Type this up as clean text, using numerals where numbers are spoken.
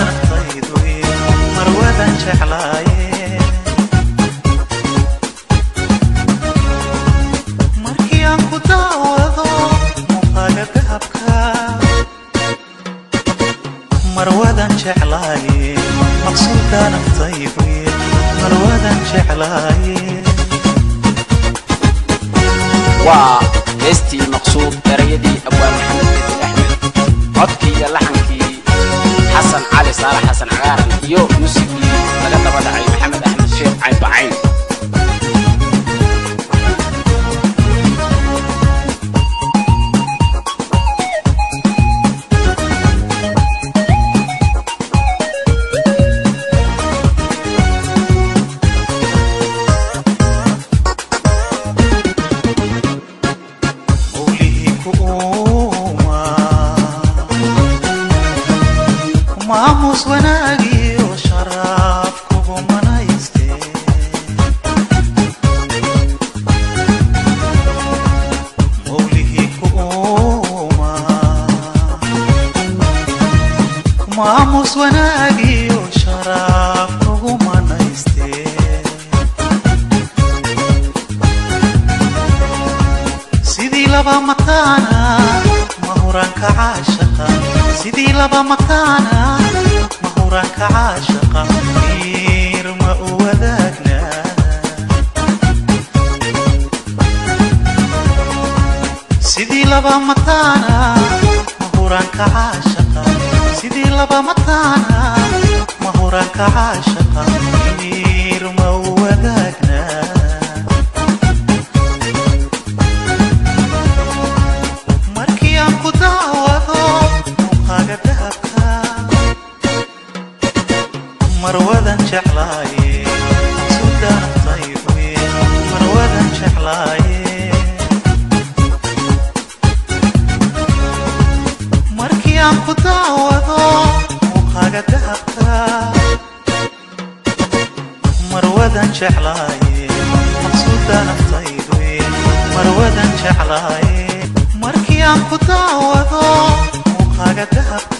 naftaydu marwadan jeclaaye markii aan ku daawado muuqaaga dahabka marwadan jeclaaye maqsuudka naftaydu marwadan jeclaaye وهستي مقصود دريدي أبو محمد بن أحمد عطكي لحنكي حسن علي صالح حسن عارن يو موسيقي لقد بدع محمد أحمد شيخ عين بعين maamus wanaagii oo sharaaf kugu manaystee mawlihii ku uuma maamus wanaagii oo sharaaf kugu manaystee sidii laba mataana mahuranka caashaqa sidii laba mataana mahuranka caashaqa miir ma u wadaagna sidii laba mataana mahuranka caashaqa sidii laba mataana mahuranka caashaqa miir ma u wadaagna markii aan ku daawado muuqaaga dahabka marwadan jeclaaye maqsuudka naftaydu marwadan jeclaaye markii aan ku daawado muuqaaga dahabka marwadan jeclaaye maqsuudka naftaydu marwadan jeclaaye markii aan ku daawado muuqaaga dahabka